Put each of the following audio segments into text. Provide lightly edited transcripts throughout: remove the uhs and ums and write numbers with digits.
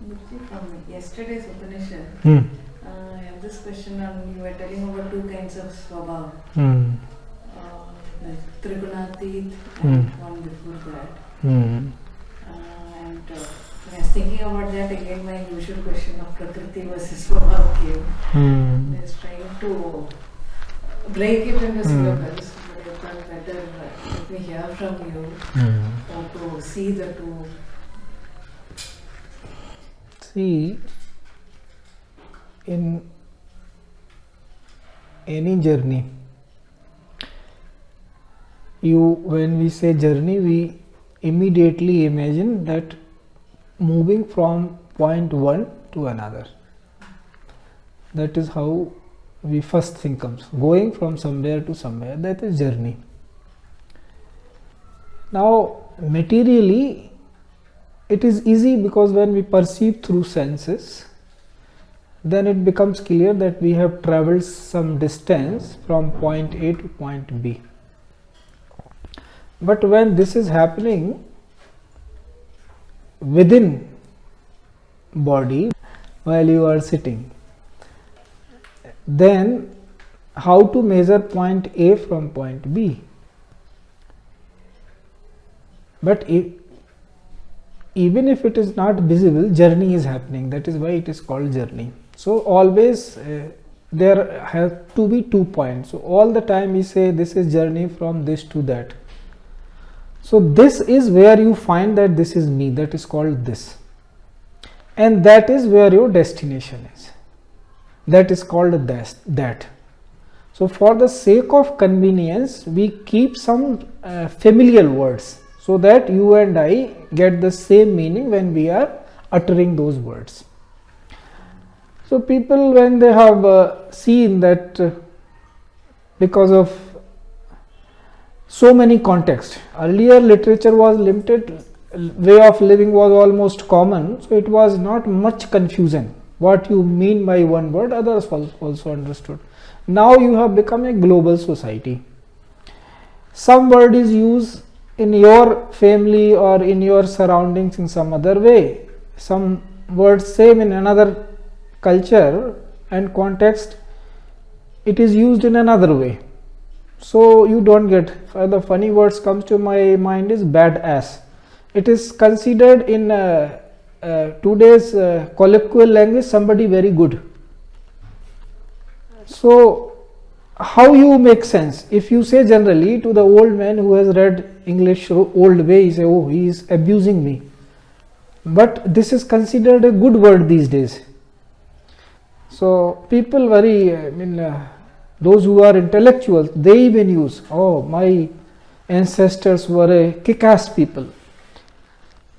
From yesterday's Upanishad, Hmm. I have this question on you were telling about two kinds of swabhav, Hmm. like Trigunatit Hmm. and one before that. Hmm. And when I was thinking about that, again my usual question of Prakriti versus swabhav came. Hmm. I was trying to break it into syllables, but I thought better let me hear from you Hmm. or to see the two. See, in any journey, when we say journey, we immediately imagine that moving from point one to another. That is how we first think of going from somewhere to somewhere. That is journey. Now, materially, it is easy because when we perceive through senses, then it becomes clear that we have traveled some distance from point A to point B. But when this is happening within body while you are sitting, then how to measure point A from point B? But even if it is not visible, journey is happening. That is why it is called journey. So always there have to be 2 points. So all the time we say this is journey from this to that. So this is where you find that this is me. That is called this. And that is where your destination is. That is called that. So for the sake of convenience, we keep some familiar words, so that you and I get the same meaning when we are uttering those words. So people, when they have seen that because of so many contexts, earlier literature was limited, way of living was almost common, so it was not much confusion. What you mean by one word, others also understood. Now you have become a global society. Some word is used in your family or in your surroundings in some other way. Some words same in another culture and context, it is used in another way. So you don't get, the funny words comes to my mind is badass. It is considered in today's colloquial language somebody very good. So how you make sense? If you say generally to the old man who has read English old way, he say, oh, he is abusing me. But this is considered a good word these days. So people those who are intellectuals, they even use, oh, my ancestors were a kick-ass people.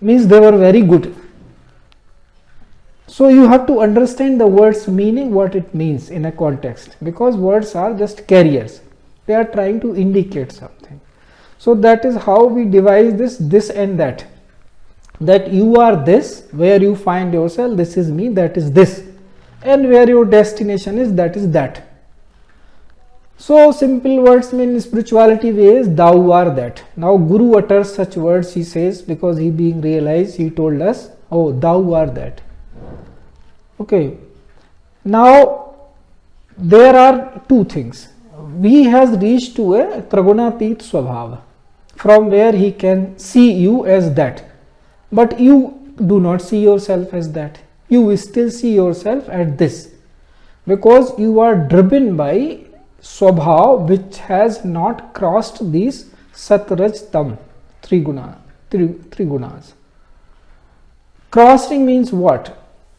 Means they were very good. So you have to understand the word's meaning, what it means in a context, because words are just carriers. They are trying to indicate something. So that is how we devise this and that. That you are this, where you find yourself, this is me, that is this. And where your destination is, that is that. So simple words mean spirituality ways, thou are that. Now Guru utters such words, he says, because he being realized, he told us, oh, thou are that. Okay. Now there are two things. We has reached to a Tragunatit Swabhava, from where he can see you as that. But you do not see yourself as that. You will still see yourself at this, because you are driven by Swabhav which has not crossed these Satraj Tam, three gunas. Crossing means what?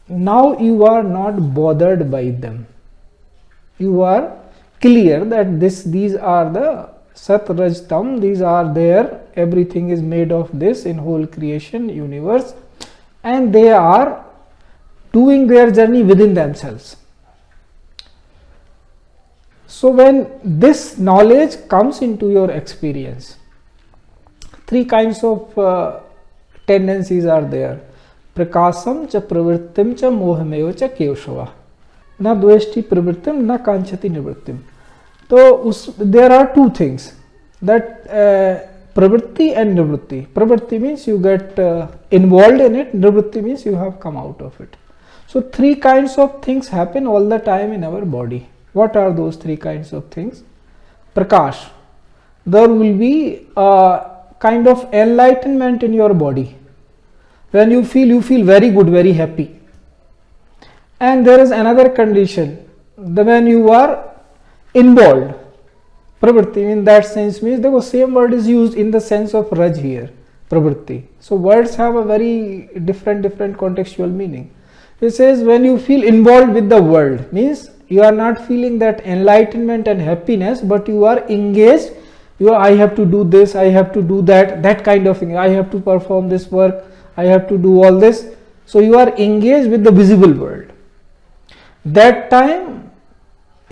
Now you are not bothered by them. You are clear that these are the Satraj Tam, these are there, everything is made of this in whole creation, universe, and they are doing their journey within themselves. So when this knowledge comes into your experience, three kinds of tendencies are there. Prakasam cha pravrittim cha mohameo cha kevshava. Na dveshti pravrittim na kanchati nivrittim. So there are two things. That pravritti and nivritti. Pravritti means you get involved in it, nivritti means you have come out of it. So three kinds of things happen all the time in our body. What are those three kinds of things? Prakash. There will be a kind of enlightenment in your body. When you feel very good, very happy. And there is another condition, when you are involved. Pravritti in that sense means the same word is used in the sense of raj here, pravritti. So words have a very different contextual meaning. It says when you feel involved with the world, means you are not feeling that enlightenment and happiness, but you are engaged. I have to do this, I have to do that kind of thing. I have to perform this work, I have to do all this. So you are engaged with the visible world. That time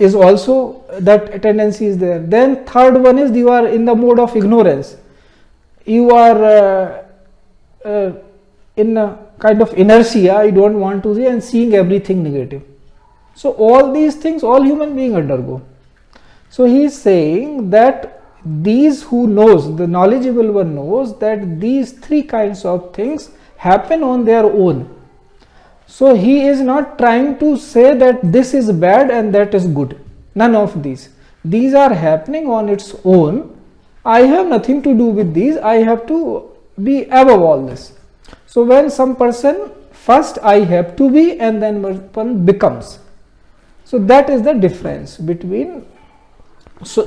is also, that tendency is there. Then third one is you are in the mode of ignorance. You are in a kind of inertia, you don't want to see, and seeing everything negative. So all these things all human beings undergo. So he is saying that these who knows, the knowledgeable one knows that these three kinds of things happen on their own. So he is not trying to say that this is bad and that is good. None of these. These are happening on its own. I have nothing to do with these. I have to be above all this. So when some person, first I have to be and then one becomes. So that is the difference between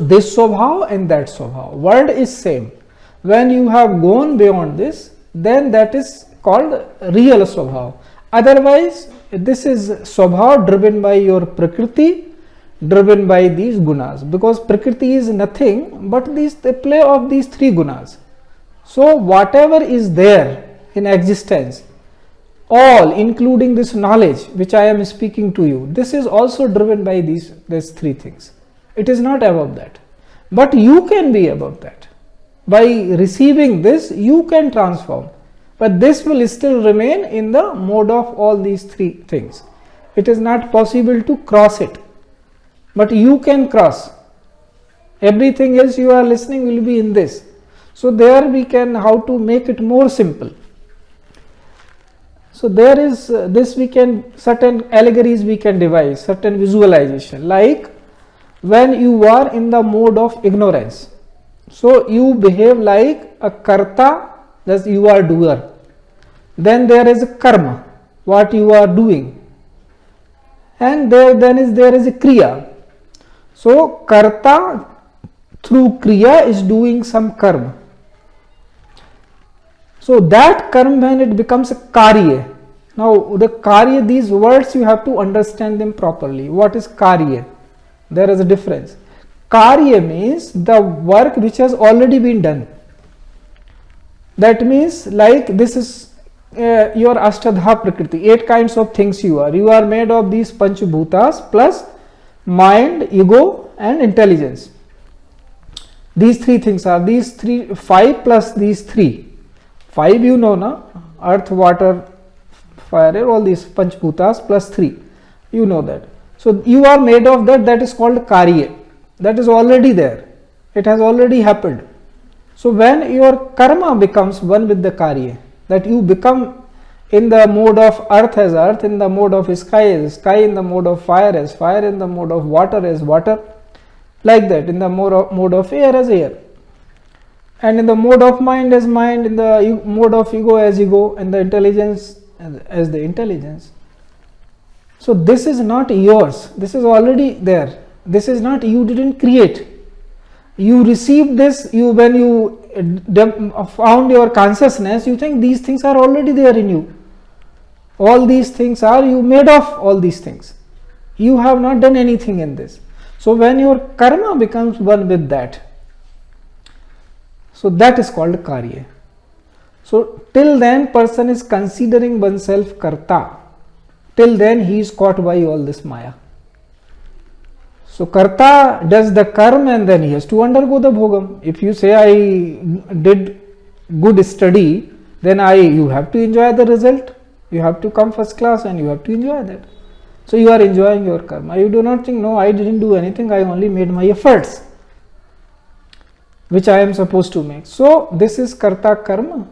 this Swabhav and that Swabhav. Word is same. When you have gone beyond this, then that is called real Swabhav. Otherwise, this is Swabhav driven by your Prakriti, driven by these gunas, because Prakriti is nothing but the play of these three gunas. So whatever is there in existence, all including this knowledge which I am speaking to you, this is also driven by these three things. It is not above that, but you can be above that. By receiving this, you can transform. But this will still remain in the mode of all these three things. It is not possible to cross it, but you can cross. Everything else you are listening will be in this. So there we can, how to make it more simple. So there is this, we can, certain allegories we can devise, certain visualization, like when you are in the mode of ignorance. So you behave like a karta, that you are doer. Then there is a karma, what you are doing, and there is a kriya. So karta through kriya is doing some karma. So that karma, when it becomes a karya. Now the karya, these words you have to understand them properly. What is karya? There is a difference. Karya means the work which has already been done. That means like this is your Ashtadha Prakriti, 8 kinds of things you are. You are made of these Panchbhutas plus mind, ego and intelligence. These three things are, 5 plus these 3. 5 you know na, earth, water, fire, air, all these Panchbhutas plus 3. You know that. So you are made of that is called Karya. That is already there. It has already happened. So when your karma becomes one with the Karya, that you become in the mode of earth as earth, in the mode of sky as sky, in the mode of fire as fire, in the mode of water as water, like that, in the mode of air as air, and in the mode of mind as mind, in the mode of ego as ego, and the intelligence as the intelligence. So this is not yours, this is already there. This is not, you didn't create. You received this, when you found your consciousness, you think these things are already there in you. All these things are, you made of all these things. You have not done anything in this. So when your karma becomes one with that, so that is called karya. So till then person is considering oneself karta. Till then he is caught by all this maya. So karta does the karma and then he has to undergo the bhogam. If you say I did good study, then you have to enjoy the result. You have to come first class and you have to enjoy that. So you are enjoying your karma. You do not think, no, I didn't do anything, I only made my efforts. which I am supposed to make. So this is karta karma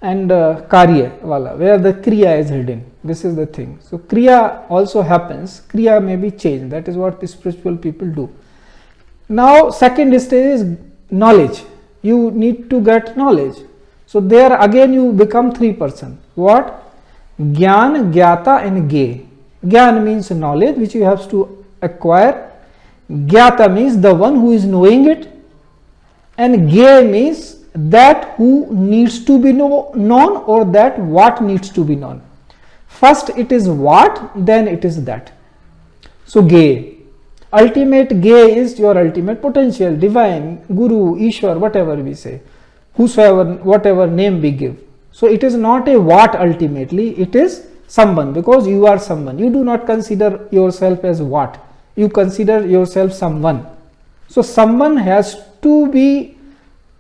and karya wala, where the kriya is hidden. This is the thing. So kriya also happens, kriya may be changed. That is what the spiritual people do. Now second stage is knowledge. You need to get knowledge. So there again you become three person. What? Gyan, Gyata and Ge. Gyan means knowledge which you have to acquire. Gyata means the one who is knowing it. And Ge means that who needs to be known, or that what needs to be known. First it is what, then it is that. So Ge. Ultimate Ge is your ultimate potential, divine, Guru, Ishwar, whatever we say, whosoever, whatever name we give. So it is not a what ultimately, it is someone, because you are someone. You do not consider yourself as what, you consider yourself someone. So someone has to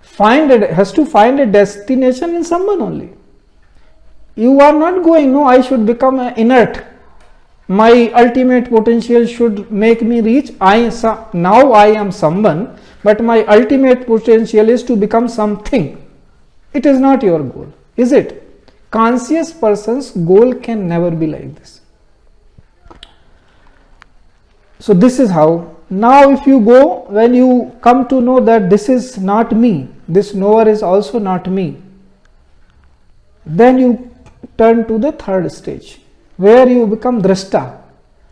find a destination in someone only. You are not going, no, I should become inert. My ultimate potential should make me reach. Now I am someone, but my ultimate potential is to become something. It is not your goal, is it? Conscious person's goal can never be like this. So this is how. Now if you go, when you come to know that this is not me, this knower is also not me, then you turn to the third stage, where you become drashta,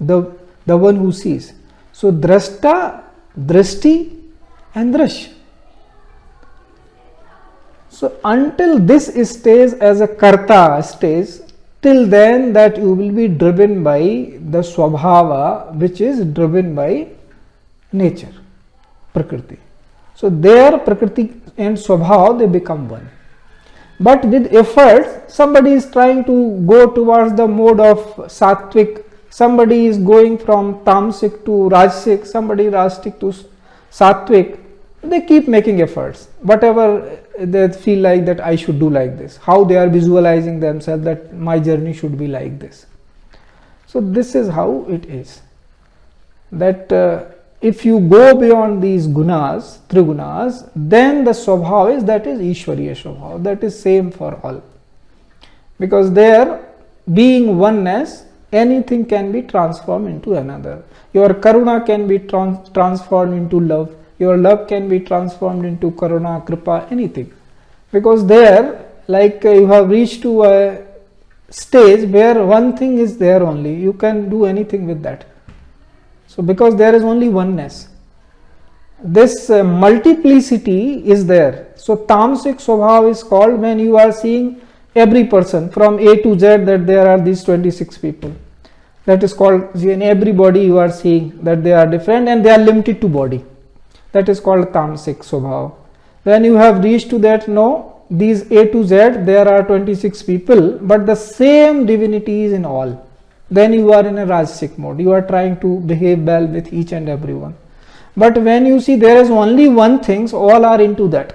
the one who sees. So drashta, drishti and drash. So until this stage as a karta stage, till then that you will be driven by the swabhava, which is driven by nature, prakriti. So there prakriti and swabhava, they become one. But with effort, somebody is trying to go towards the mode of sattvic, somebody is going from tamasic to rajasic, somebody rajasic to sattvic. They keep making efforts, whatever they feel like that I should do like this, how they are visualizing themselves that my journey should be like this. So this is how it is, that if you go beyond these gunas, trigunas, then the swabhava is, that is Ishwariya swabhava, that is same for all. Because there, being oneness, anything can be transformed into another. Your karuna can be transformed into love, your love can be transformed into karuna, kripa, anything. Because there, like you have reached to a stage where one thing is there only, you can do anything with that. So because there is only oneness, this multiplicity is there. So tamasic swabhava is called when you are seeing every person from A to Z, that there are these 26 people. That is called, in everybody you are seeing that they are different and they are limited to body. That is called tamasic swabhava. When you have reached to that, no, these A to Z, there are 26 people, but the same divinity is in all. Then you are in a rajasic mode, you are trying to behave well with each and everyone. But when you see there is only one thing, so all are into that,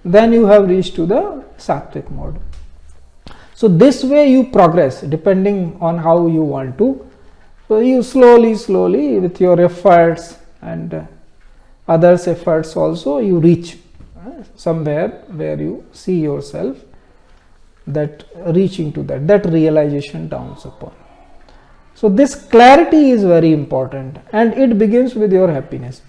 then you have reached to the sattvic mode. So this way you progress depending on how you want to. So you slowly with your efforts and others' efforts also, you reach somewhere where you see yourself that reaching to that realization dawns upon. So this clarity is very important, and it begins with your happiness.